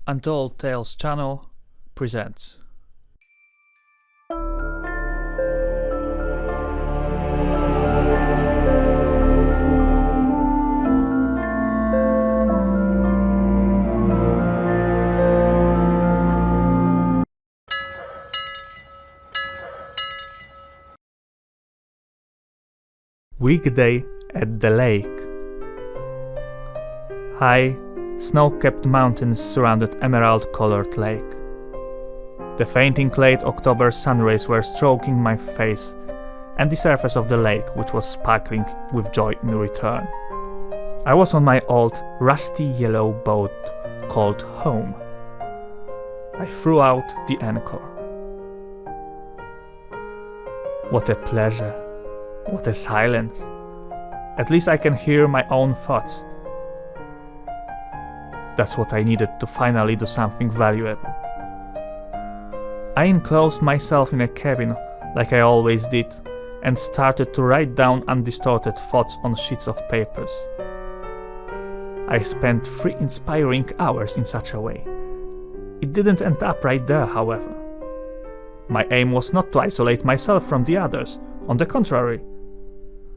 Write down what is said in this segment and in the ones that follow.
Untold Tales channel presents. Weekday at the lake. High, snow-capped mountains surrounded emerald-colored lake. The fainting late October sun rays were stroking my face and the surface of the lake, which was sparkling with joy in return. I was on my old, rusty yellow boat called Home. I threw out the anchor. What a pleasure! What a silence! At least I can hear my own thoughts. That's what I needed to finally do something valuable. I enclosed myself in a cabin like I always did and started to write down undistorted thoughts on sheets of papers. I spent 3 inspiring hours in such a way. It didn't end up right there, however. My aim was not to isolate myself from the others. On the contrary,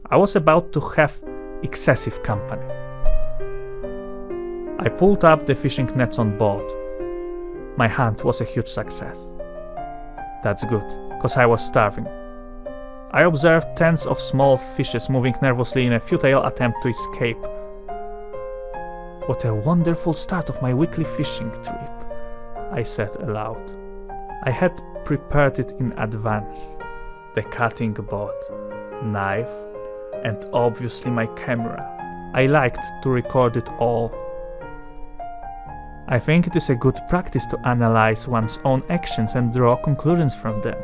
I was about to have excessive company. I pulled up the fishing nets on board. My hunt was a huge success. That's good, cause I was starving. I observed tens of small fishes moving nervously in a futile attempt to escape. What a wonderful start of my weekly fishing trip, I said aloud. I had prepared it in advance. The cutting board, knife, and obviously my camera. I liked to record it all. I think it is a good practice to analyze one's own actions and draw conclusions from them.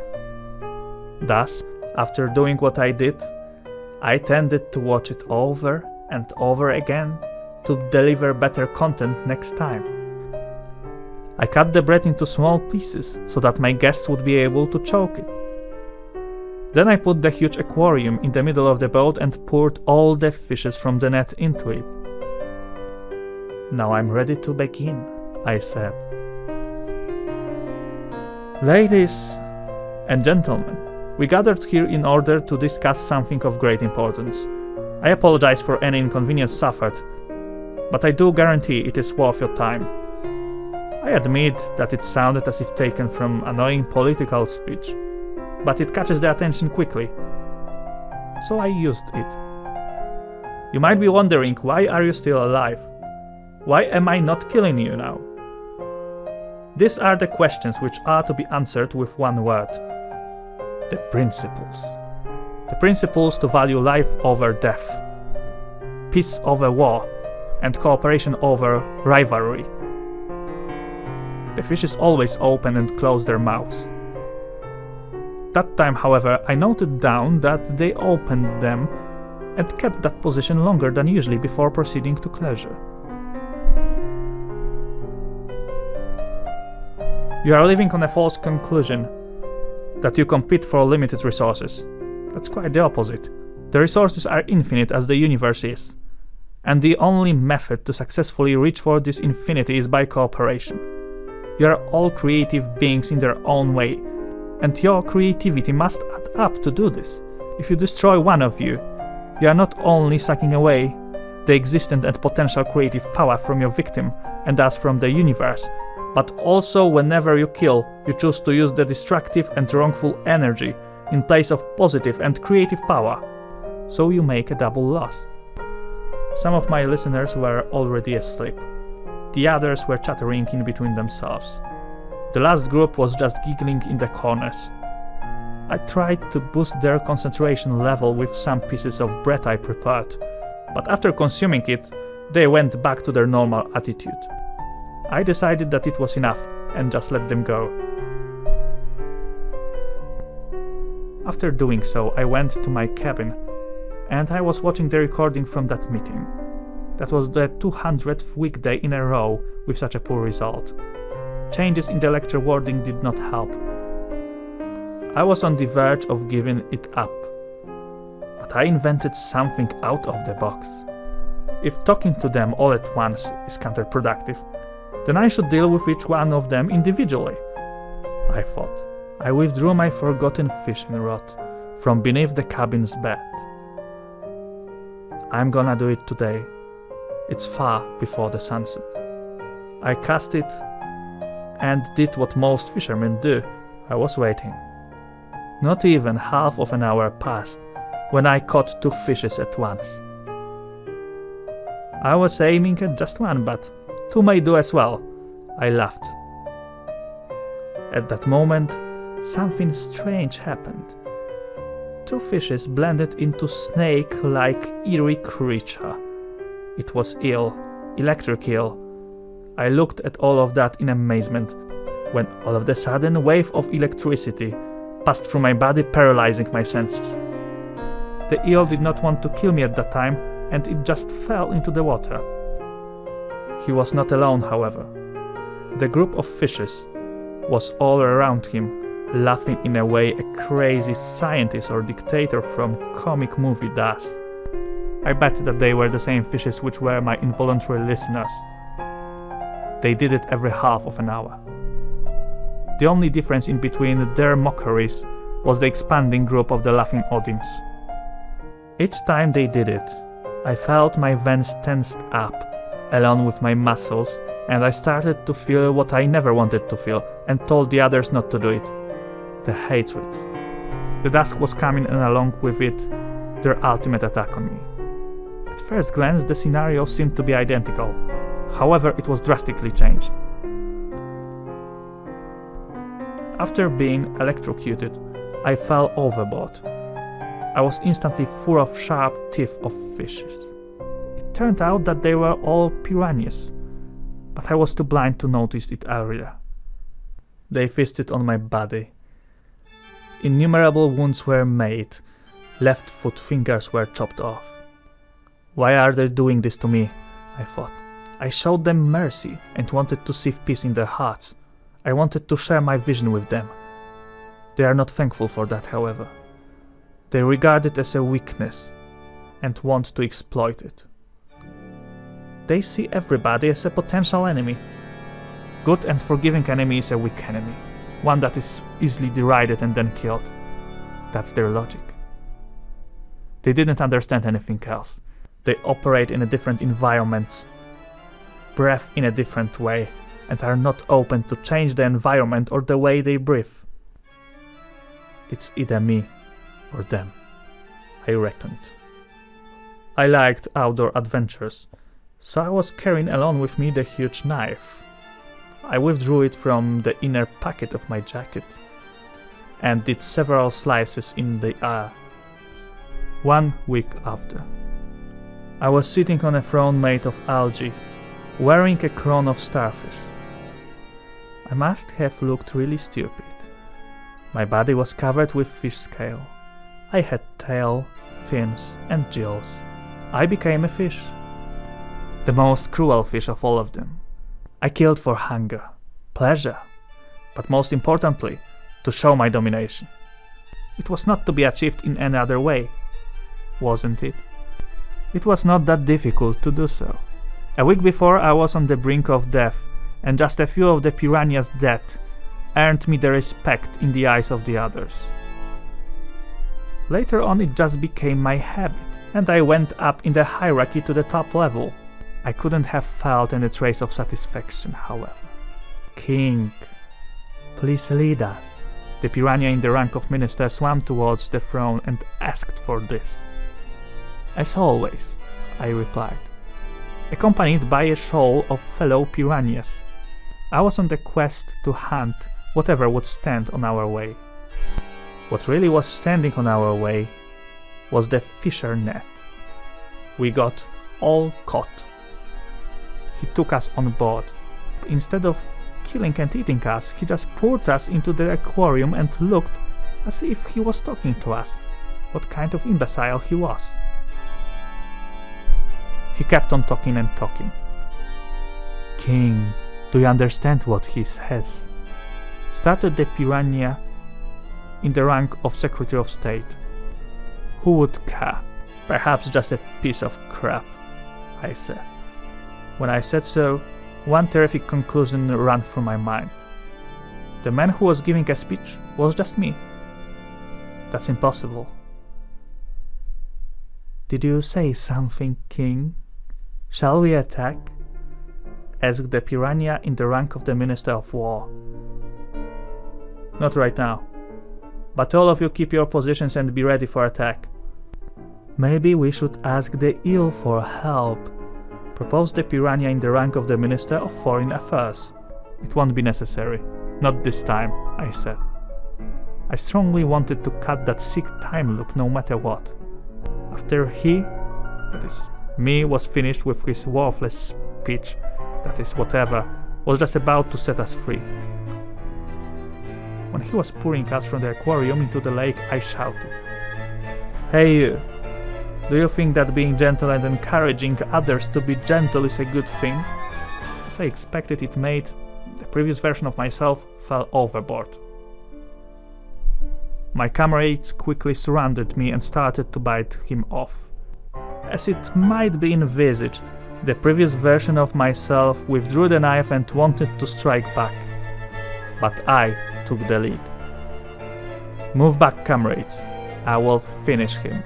Thus, after doing what I did, I tended to watch it over and over again to deliver better content next time. I cut the bread into small pieces so that my guests would be able to choke it. Then I put the huge aquarium in the middle of the boat and poured all the fishes from the net into it. Now I'm ready to begin, I said. Ladies and gentlemen, we gathered here in order to discuss something of great importance. I apologize for any inconvenience suffered, but I do guarantee it is worth your time. I admit that it sounded as if taken from annoying political speech, but it catches the attention quickly, so I used it. You might be wondering, why are you still alive? Why am I not killing you now? These are the questions which are to be answered with one word. The principles. The principles to value life over death, peace over war, and cooperation over rivalry. The fishes always open and close their mouths. That time, however, I noted down that they opened them and kept that position longer than usually before proceeding to closure. You are living on a false conclusion that you compete for limited resources. That's quite the opposite. The resources are infinite as the universe is, and the only method to successfully reach for this infinity is by cooperation. You are all creative beings in their own way, and your creativity must add up to do this. If you destroy one of you, you are not only sucking away the existent and potential creative power from your victim, and thus from the universe, but also whenever you kill, you choose to use the destructive and wrongful energy in place of positive and creative power, so you make a double loss. Some of my listeners were already asleep. The others were chattering in between themselves. The last group was just giggling in the corners. I tried to boost their concentration level with some pieces of bread I prepared, but after consuming it, they went back to their normal attitude. I decided that it was enough and just let them go. After doing so, I went to my cabin and I was watching the recording from that meeting. That was the 200th weekday in a row with such a poor result. Changes in the lecture wording did not help. I was on the verge of giving it up, but I invented something out of the box. If talking to them all at once is counterproductive, Then I should deal with each one of them individually, I thought. I withdrew my forgotten fishing rod from beneath the cabin's bed. I'm gonna do it today. It's far before the sunset. I cast it and did what most fishermen do. I was waiting. Not even half of an hour passed when I caught 2 fishes at once. I was aiming at just one, but 2 may do as well. I laughed. At that moment, something strange happened. 2 fishes blended into snake-like eerie creature. It was eel, electric eel. I looked at all of that in amazement, when all of a sudden a wave of electricity passed through my body, paralyzing my senses. The eel did not want to kill me at that time, and it just fell into the water. He was not alone, however. The group of fishes was all around him, laughing in a way a crazy scientist or dictator from comic movie does. I bet that they were the same fishes which were my involuntary listeners. They did it every half of an hour. The only difference in between their mockeries was the expanding group of the laughing audience. Each time they did it, I felt my veins tensed up, along with my muscles, and I started to feel what I never wanted to feel, and told the others not to do it. The hatred. The dusk was coming, and along with it, their ultimate attack on me. At first glance, the scenario seemed to be identical. However, it was drastically changed. After being electrocuted, I fell overboard. I was instantly full of sharp teeth of fishes. It turned out that they were all piranhas, but I was too blind to notice it earlier. They feasted on my body. Innumerable wounds were made. Left foot fingers were chopped off. Why are they doing this to me? I thought. I showed them mercy and wanted to see peace in their hearts. I wanted to share my vision with them. They are not thankful for that, however. They regard it as a weakness and want to exploit it. They see everybody as a potential enemy. Good and forgiving enemy is a weak enemy, one that is easily derided and then killed. That's their logic. They didn't understand anything else. They operate in a different environments, breathe in a different way, and are not open to change the environment or the way they breathe. It's either me or them, I reckoned. I liked outdoor adventures, so I was carrying along with me the huge knife. I withdrew it from the inner pocket of my jacket and did several slices in the air. 1 week after, I was sitting on a throne made of algae, wearing a crown of starfish. I must have looked really stupid. My body was covered with fish scale. I had tail, fins, and gills. I became a fish. The most cruel fish of all of them. I killed for hunger, pleasure, but most importantly, to show my domination. It was not to be achieved in any other way, wasn't it? It was not that difficult to do so. A week before, I was on the brink of death, and just a few of the piranhas' death earned me the respect in the eyes of the others. Later on, it just became my habit, and I went up in the hierarchy to the top level. I couldn't have felt any trace of satisfaction, however. King, please lead us. The piranha in the rank of minister swam towards the throne and asked for this. As always, I replied, accompanied by a shoal of fellow piranhas. I was on the quest to hunt whatever would stand on our way. What really was standing on our way was the fisher net. We got all caught. He took us on board. Instead of killing and eating us, he just poured us into the aquarium and looked as if he was talking to us. What kind of imbecile he was. He kept on talking and talking. King, do you understand what he says? Started the piranha in the rank of Secretary of State. Who would care? Perhaps just a piece of crap, I said. When I said so, One terrific conclusion ran through my mind. The man who was giving a speech was just me. That's impossible. "Did you say something, King? Shall we attack?" asked the piranha in the rank of the Minister of War. "Not right now. But all of you keep your positions and be ready for attack." "Maybe we should ask the eel for help," proposed the piranha in the rank of the Minister of Foreign Affairs. "It won't be necessary. Not this time," I said. I strongly wanted to cut that sick time loop no matter what. After he, that is, me, was finished with his worthless speech, that is, whatever, was just about to set us free. When he was pouring us from the aquarium into the lake, I shouted, "Hey you! Do you think that being gentle and encouraging others to be gentle is a good thing?" As I expected it made, the previous version of myself fell overboard. My comrades quickly surrounded me and started to bite him off. As it might be envisaged, the previous version of myself withdrew the knife and wanted to strike back. But I took the lead. "Move back, comrades. I will finish him,"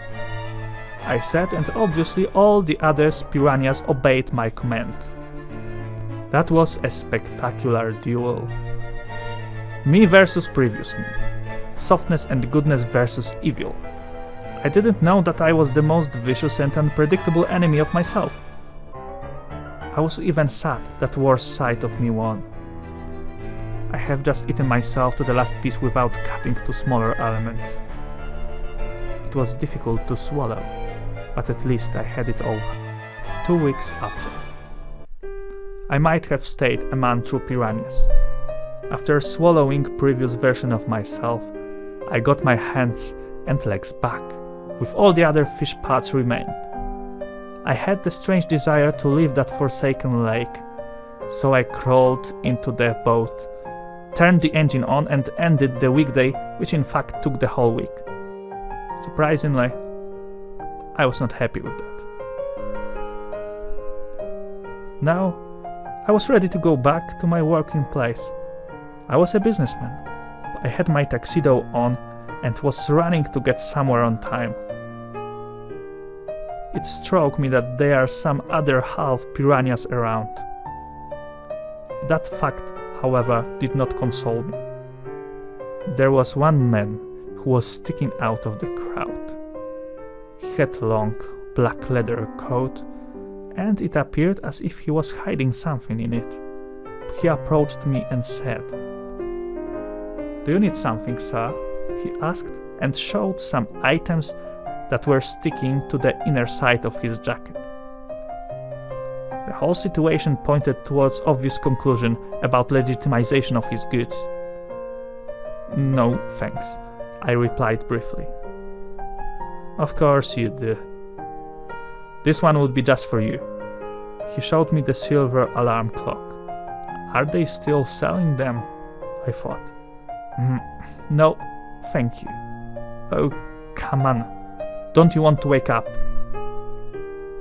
I said, and obviously all the other piranhas obeyed my command. That was a spectacular duel. Me versus previous me. Softness and goodness versus evil. I didn't know that I was the most vicious and unpredictable enemy of myself. I was even sad that worst side of me won. I have just eaten myself to the last piece without cutting to smaller elements. It was difficult to swallow, but at least I had it over. 2 weeks after. I might have stayed among true piranhas. After swallowing previous version of myself, I got my hands and legs back, with all the other fish parts remained. I had the strange desire to leave that forsaken lake, so I crawled into the boat, turned the engine on and ended the weekday, which in fact took the whole week. Surprisingly, I was not happy with that. Now, I was ready to go back to my working place. I was a businessman. I had my tuxedo on and was running to get somewhere on time. It struck me that there are some other half piranhas around. That fact, however, did not console me. There was one man who was sticking out of the crowd. He had long, black leather coat, and it appeared as if he was hiding something in it. He approached me and said, "Do you need something, sir?" he asked, and showed some items that were sticking to the inner side of his jacket. The whole situation pointed towards obvious conclusion about legitimization of his goods. "No, thanks," I replied briefly. "Of course you do. This one would be just for you." He showed me the silver alarm clock. Are they still selling them? I thought. No, thank you." "Oh, come on. Don't you want to wake up?"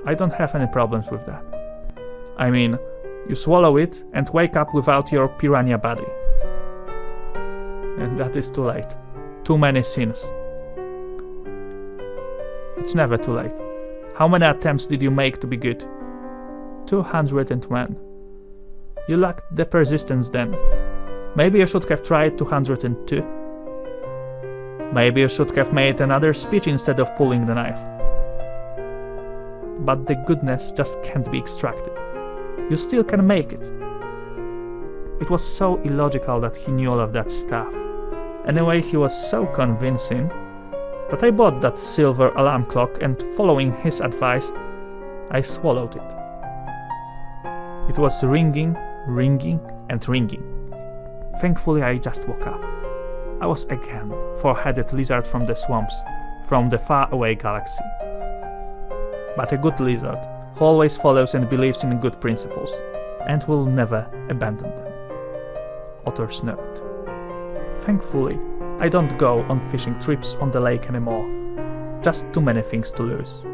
"I don't have any problems with that. I mean, you swallow it and wake up without your piranha body. And that is too late. Too many sins." "It's never too late. How many attempts did you make to be good?" 201. "You lacked the persistence then. Maybe you should have tried 202. Maybe you should have made another speech instead of pulling the knife. But the goodness just can't be extracted. You still can make it." It was so illogical that he knew all of that stuff. Anyway, he was so convincing that I bought that silver alarm clock, and following his advice, I swallowed it. It was ringing, ringing, and ringing. Thankfully, I just woke up. I was again four-headed lizard from the swamps, from the faraway galaxy. But a good lizard who always follows and believes in good principles, and will never abandon them. Author's note. Thankfully, I don't go on fishing trips on the lake anymore. Just too many things to lose.